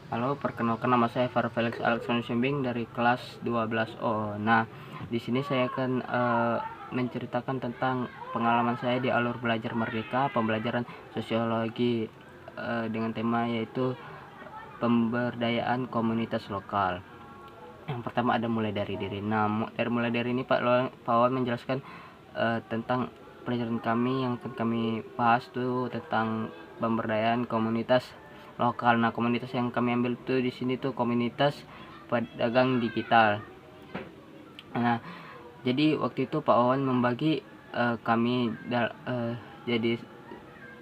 Halo, perkenalkan nama saya Farfelix Alexander Simbing dari kelas 12O. Nah, di sini saya akan menceritakan tentang pengalaman saya di alur belajar merdeka, pembelajaran sosiologi dengan tema yaitu pemberdayaan komunitas lokal. Yang pertama ada mulai dari diri. Nah, mulai dari ini Pak Wawan menjelaskan tentang pelajaran kami yang akan kami bahas tuh tentang pemberdayaan komunitas lokal. Nah, komunitas yang kami ambil tuh di sini tuh komunitas pedagang digital. Nah, jadi waktu itu Pak Wawan membagi kami jadi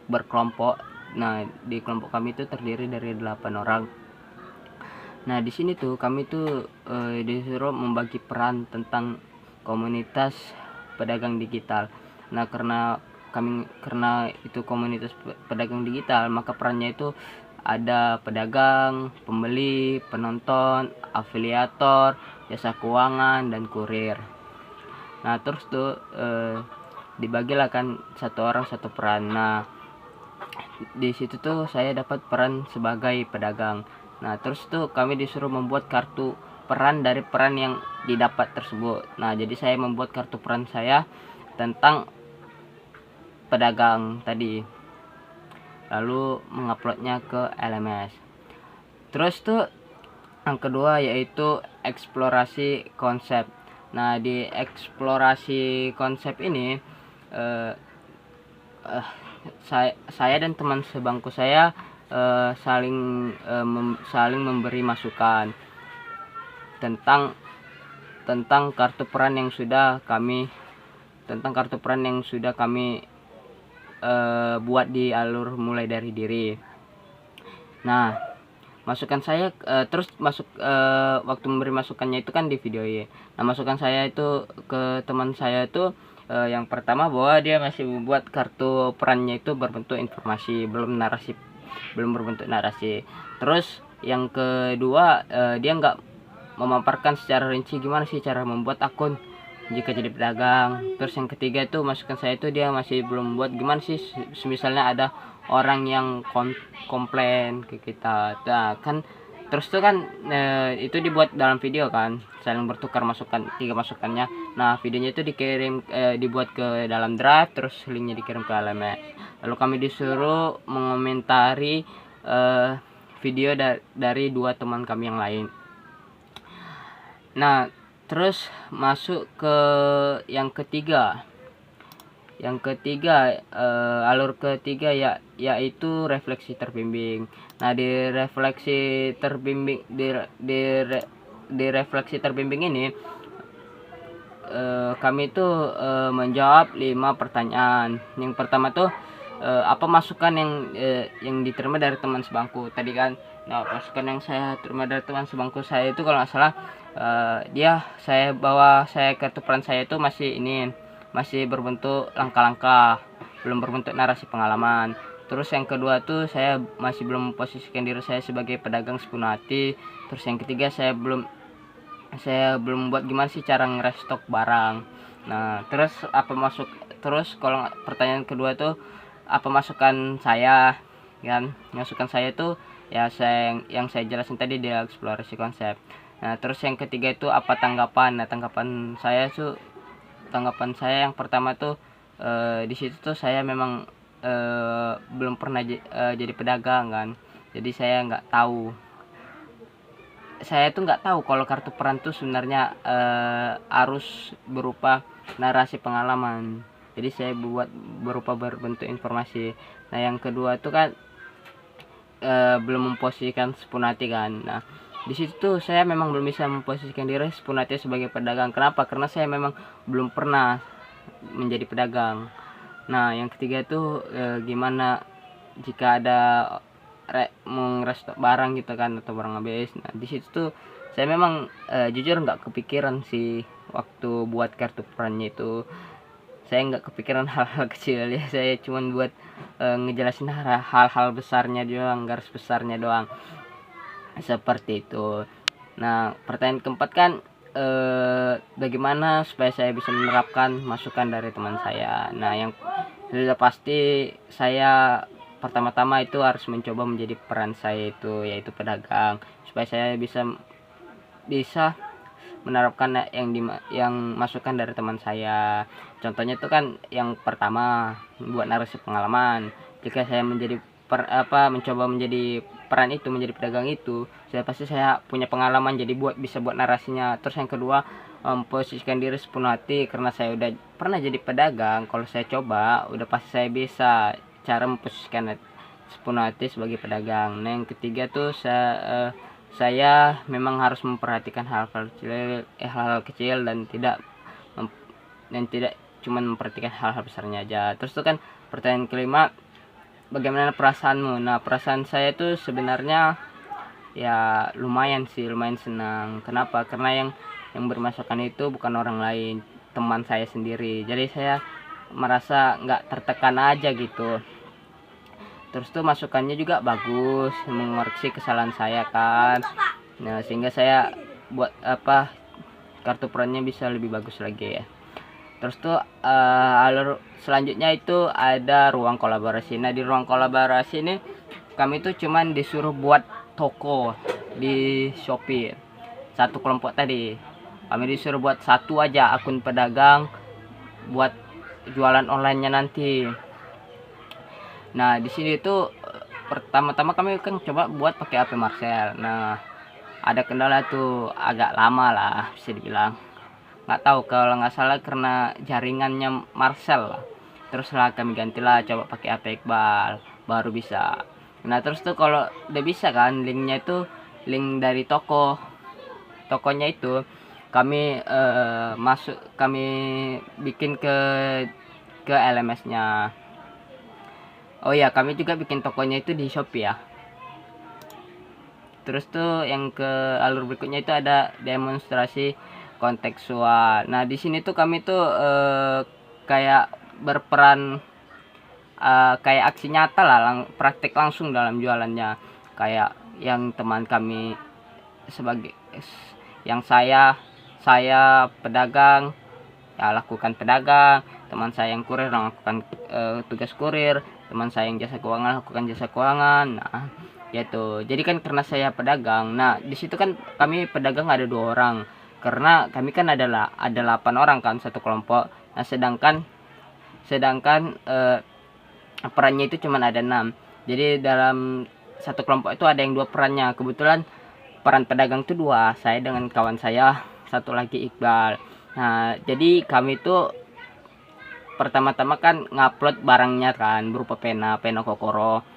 berkelompok. Nah, di kelompok kami itu terdiri dari 8 orang. Nah, di sini tuh kami tuh disuruh membagi peran tentang komunitas pedagang digital. Nah, karena itu komunitas pedagang digital, maka perannya itu ada pedagang, pembeli, penonton, afiliator, jasa keuangan, dan kurir. Nah, terus tuh dibagilah kan satu orang satu peran. Nah, di situ tuh saya dapat peran sebagai pedagang. Nah, terus tuh kami disuruh membuat kartu peran dari peran yang didapat tersebut. Nah, jadi saya membuat kartu peran saya tentang pedagang tadi, lalu menguploadnya ke LMS. Terus tuh yang kedua yaitu eksplorasi konsep. Nah, di eksplorasi konsep ini eh, saya dan teman sebangku saya saling memberi masukan tentang kartu peran yang sudah kami buat di alur mulai dari diri. Nah, masukan saya terus masuk waktu memberi masukannya itu kan di video ya. Nah, masukan saya itu ke teman saya itu yang pertama bahwa dia masih membuat kartu perannya itu berbentuk informasi, belum berbentuk narasi. Terus yang kedua dia nggak memaparkan secara rinci gimana sih cara membuat akun jika jadi pedagang. Terus yang ketiga itu masukan saya itu dia masih belum buat gimana sih misalnya ada orang yang komplain ke kita. Nah, kan terus tuh kan itu dibuat dalam video kan, saling bertukar masukan, 3 masukannya. Nah, videonya itu dibuat ke dalam drive, terus linknya dikirim ke LMS. Lalu kami disuruh mengomentari video dari 2 teman kami yang lain. Nah, terus masuk ke yang ketiga. Alur ketiga yaitu refleksi terbimbing. Nah, di refleksi terbimbing ini kami tuh menjawab 5 pertanyaan. Yang pertama tuh apa masukan yang diterima dari teman sebangku tadi kan. Nah, masukan yang saya terima dari teman sebangku saya itu kalau nggak salah saya kartu peran saya itu masih berbentuk langkah-langkah, belum berbentuk narasi pengalaman. Terus yang kedua tuh saya masih belum memposisikan diri saya sebagai pedagang sepenuh hati. Terus yang ketiga saya belum buat gimana sih cara ngerestok barang. Nah, terus kalau pertanyaan kedua tuh apa masukan saya kan. Masukan saya tuh ya yang saya jelasin tadi di eksplorasi konsep. Nah, terus yang ketiga itu apa tanggapan. Nah, tanggapan saya yang pertama tuh di situ tuh saya memang belum pernah jadi pedagang kan. Jadi saya tuh nggak tahu kalau kartu peran tuh sebenarnya harus berupa narasi pengalaman. Jadi saya buat berupa berbentuk informasi. Nah, yang kedua tuh kan belum memposisikan sepenuh hati kan. Nah, di situ tuh saya memang belum bisa memposisikan diri sepenuh hati sebagai pedagang. Kenapa? Karena saya memang belum pernah menjadi pedagang. Nah, yang ketiga tuh gimana jika ada ngerestok barang gitu kan atau barang habis. Nah, di situ tuh saya memang jujur nggak kepikiran sih waktu buat kartu perannya itu. Saya nggak kepikiran hal-hal kecil ya, saya cuma buat ngejelasin hal-hal besarnya doang, garis besarnya doang, seperti itu. Nah, pertanyaan keempat kan bagaimana supaya saya bisa menerapkan masukan dari teman saya. Nah, yang sudah pasti saya pertama-tama itu harus mencoba menjadi peran saya itu, yaitu pedagang, supaya saya bisa bisa menerapkan yang masukan dari teman saya. Contohnya itu kan yang pertama, buat narasi pengalaman. Jika saya menjadi mencoba menjadi peran itu, menjadi pedagang itu, saya punya pengalaman, jadi bisa buat narasinya. Terus yang kedua, memposisikan diri sepenuh hati, karena saya udah pernah jadi pedagang. Kalau saya coba, udah pasti saya bisa cara memposisikan sepenuh hati sebagai pedagang. Nah yang ketiga tuh saya memang harus memperhatikan hal-hal kecil dan tidak cuma memperhatikan hal-hal besarnya aja. Terus tuh kan pertanyaan kelima, bagaimana perasaanmu? Nah, perasaan saya tuh sebenarnya ya lumayan senang. Kenapa? Karena yang bermasukan itu bukan orang lain, teman saya sendiri. Jadi saya merasa nggak tertekan aja gitu. Terus tuh masukannya juga bagus, mengoreksi kesalahan saya kan. Nah, sehingga saya buat kartu perannya bisa lebih bagus lagi ya. Terus tuh alur selanjutnya itu ada ruang kolaborasi. Nah, di ruang kolaborasi ini kami tuh cuman disuruh buat toko di Shopee. Satu kelompok tadi kami disuruh buat satu aja akun pedagang buat jualan online-nya nanti. Nah, di sini tuh pertama-tama kami kan coba buat pakai HP Marcel. Nah, ada kendala tuh, agak lama lah bisa dibilang. Nggak tahu, kalau nggak salah karena jaringannya Marcel lah. Terus lah kami gantilah coba pakai HP Iqbal, baru bisa. Nah, terus tuh kalau udah bisa kan, linknya itu link dari tokonya itu kami kami bikin ke LMS-nya. Oh ya, kami juga bikin tokonya itu di Shopee ya. Terus tuh yang ke alur berikutnya itu ada demonstrasi kontekstual. Nah, di sini tuh kami tuh kayak berperan kayak aksi nyata lah, praktek langsung dalam jualannya. Kayak yang teman kami sebagai saya pedagang ya lakukan pedagang, teman saya yang kurir melakukan tugas kurir, teman saya yang jasa keuangan lakukan jasa keuangan. Nah, gitu. Jadi kan karena saya pedagang, nah di situ kan kami pedagang ada 2 orang, karena kami kan ada 8 orang kan satu kelompok. Nah, sedangkan perannya itu cuma ada 6. Jadi dalam satu kelompok itu ada yang 2 perannya. Kebetulan peran pedagang itu 2, saya dengan kawan saya, satu lagi Iqbal. Nah, jadi kami tuh pertama-tama kan ngupload barangnya kan, berupa pena kokoro.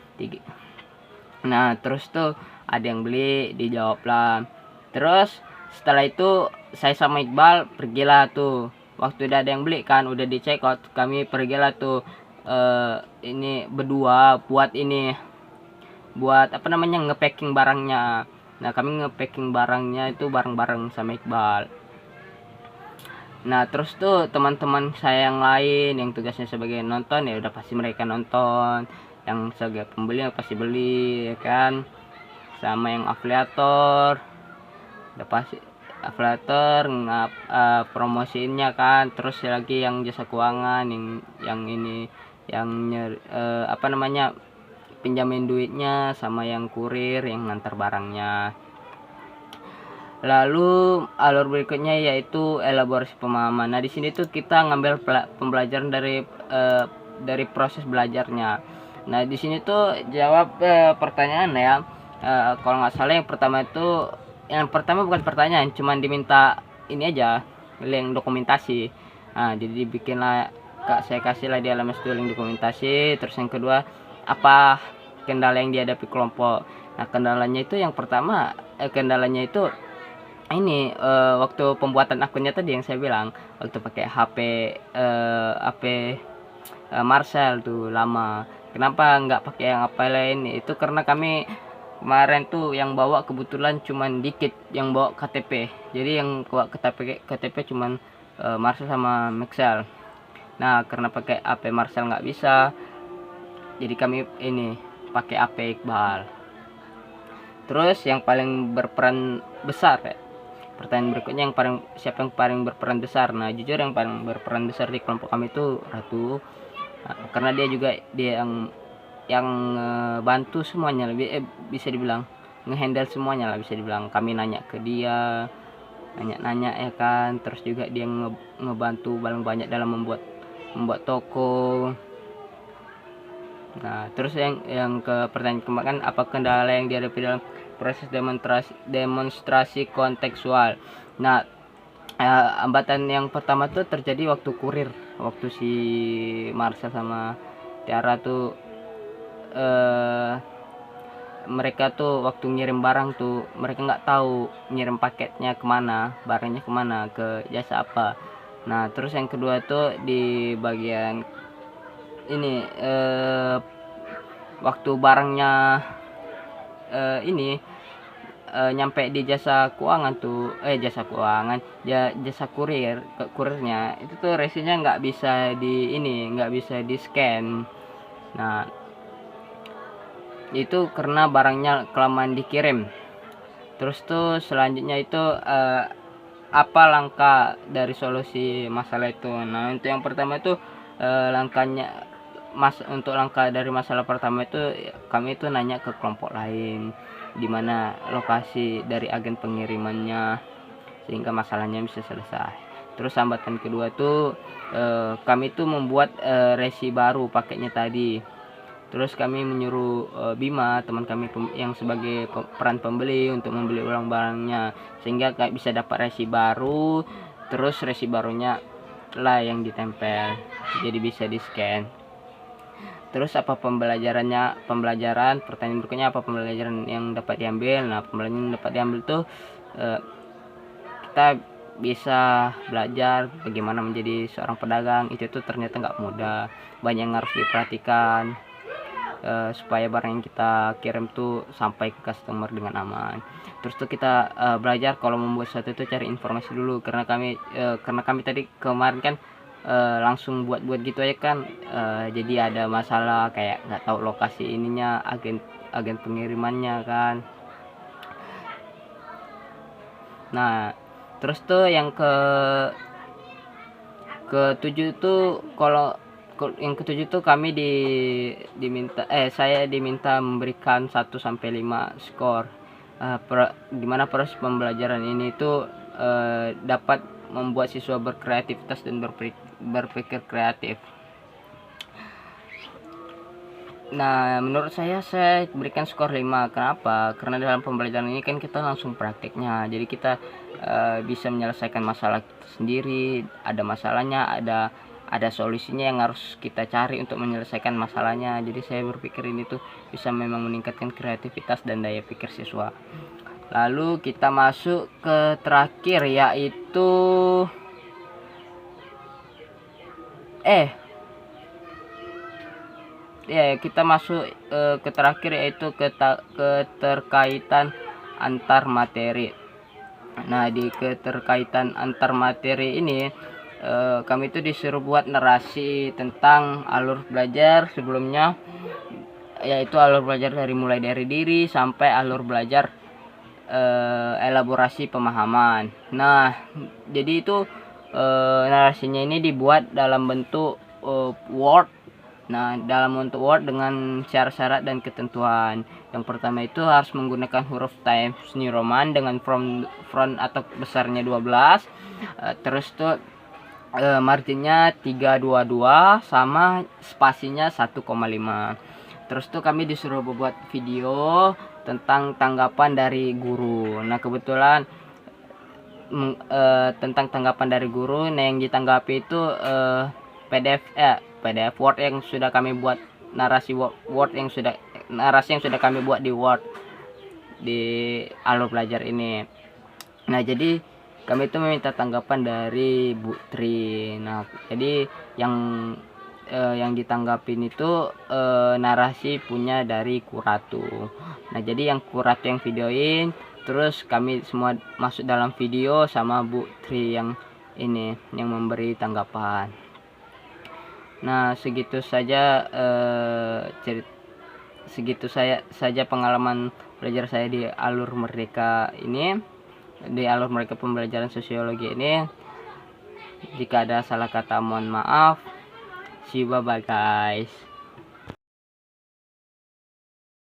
Nah, terus tuh ada yang beli, dijawab lah. Terus setelah itu saya sama Iqbal pergilah tuh. Waktu udah ada yang beli kan, udah di check out, kami pergilah tuh ini berdua buat nge-packing barangnya. Nah, kami nge-packing barangnya itu bareng-bareng sama Iqbal. Nah, terus tuh teman-teman saya yang lain yang tugasnya sebagai nonton ya udah pasti mereka nonton, yang sebagai pembeli yang pasti beli ya kan. Sama yang afiliator udah pasti afiliator promosiinnya kan. Terus lagi yang jasa keuangan pinjamin duitnya, sama yang kurir yang ngantar barangnya. Lalu alur berikutnya yaitu elaborasi pemahaman. Nah, di sini tuh kita ngambil pembelajaran dari proses belajarnya. Nah, di sini tuh jawab pertanyaan ya. Kalau nggak salah yang pertama bukan pertanyaan, cuman diminta ini aja, link dokumentasi. Nah, jadi dibikinlah, saya kasihlah di LMS itu link dokumentasi. Terus yang kedua, apa kendala yang dihadapi kelompok. Nah, kendalanya itu yang pertama, kendalanya itu ini waktu pembuatan akunnya tadi yang saya bilang, waktu pakai HP Marcel tuh lama. Kenapa nggak pakai yang apa lain? Itu karena kami kemarin tuh yang bawa kebetulan cuman dikit yang bawa KTP. Jadi yang bawa KTP cuman Marcel sama Maxel. Nah, karena pakai HP Marcel nggak bisa, jadi kami ini pakai HP Iqbal. Terus yang paling berperan besar ya, pertanyaan berikutnya, siapa yang paling berperan besar? Nah, jujur yang paling berperan besar di kelompok kami itu Ratu. Nah, karena dia yang yang bantu semuanya, lebih bisa dibilang ngehandle semuanya lah bisa dibilang. Kami nanya ke dia, nanya ya kan, terus juga dia ngebantu paling banyak dalam membuat toko. Nah, terus yang ke pertanyaan kemarin, apa kendala yang dihadapi dalam proses demonstrasi kontekstual? Nah, hambatan yang pertama tuh terjadi waktu kurir, waktu si Marcel sama Tiara tuh mereka tuh waktu ngirim barang tuh mereka nggak tahu ngirim paketnya kemana, barangnya kemana, ke jasa apa. Nah, terus yang kedua tuh di bagian ini waktu barangnya ini nyampe di jasa keuangan tuh jasa kurirnya itu tuh resinya nggak bisa di scan. Nah, itu karena barangnya kelamaan dikirim. Terus tuh selanjutnya itu apa langkah dari solusi masalah itu? Nah, untuk yang pertama itu untuk langkah dari masalah pertama itu kami itu nanya ke kelompok lain di mana lokasi dari agen pengirimannya sehingga masalahnya bisa selesai. Terus hambatan kedua tuh kami tuh membuat resi baru paketnya tadi. Terus kami menyuruh Bima, teman kami yang sebagai peran pembeli, untuk membeli ulang barangnya sehingga kayak bisa dapat resi baru. Terus resi barunya lah yang ditempel, jadi bisa di scan. Terus apa pembelajaran pertanyaan berikutnya, apa pembelajaran yang dapat diambil? Nah, pembelajaran yang dapat diambil tuh kita bisa belajar bagaimana menjadi seorang pedagang. Itu tuh ternyata nggak mudah, banyak yang harus diperhatikan supaya barang yang kita kirim tuh sampai ke customer dengan aman. Terus tuh kita belajar kalau membuat sesuatu itu cari informasi dulu, karena kami tadi kemarin kan langsung buat gitu aja kan, jadi ada masalah kayak nggak tahu lokasi ininya, agen pengirimannya kan. Nah, terus tuh yang ketujuh tuh yang ketujuh tuh kami saya diminta memberikan 1 sampai 5 skor gimana proses pembelajaran ini tuh dapat membuat siswa berkreativitas dan berpikir kreatif. Nah, menurut saya berikan skor 5. Kenapa? Karena dalam pembelajaran ini kan kita langsung praktiknya, jadi kita bisa menyelesaikan masalah kita sendiri. Ada masalahnya, ada solusinya yang harus kita cari untuk menyelesaikan masalahnya. Jadi saya berpikir ini tuh bisa memang meningkatkan kreativitas dan daya pikir siswa. Lalu kita masuk ke terakhir, yaitu kita masuk ke terakhir, yaitu keterkaitan antar materi. Nah, di keterkaitan antar materi ini kami itu disuruh buat narasi tentang alur belajar sebelumnya, yaitu alur belajar mulai dari diri sampai alur belajar elaborasi pemahaman. Nah, jadi itu narasinya ini dibuat dalam bentuk Word. Nah, dalam bentuk Word dengan syarat-syarat dan ketentuan. Yang pertama itu harus menggunakan huruf Times New Roman dengan font atau besarnya 12. Terus tuh marginnya 322 sama spasinya 1,5. Terus tuh kami disuruh membuat video tentang tanggapan dari guru. Nah, kebetulan tentang tanggapan dari guru, nah yang ditanggapi itu PDF Word yang sudah kami buat, narasi yang sudah kami buat di Word di alur belajar ini. Nah, jadi kami itu meminta tanggapan dari Bu Tri. Nah, jadi yang ditanggapin itu narasi punya dari Kuratu. Nah, jadi yang Kuratu yang videoin, terus kami semua masuk dalam video sama Bu Tri yang memberi tanggapan. Nah, segitu saja pengalaman belajar saya di alur Merdeka ini, di alur Merdeka pembelajaran sosiologi ini. Jika ada salah kata mohon maaf. See you, bye bye guys.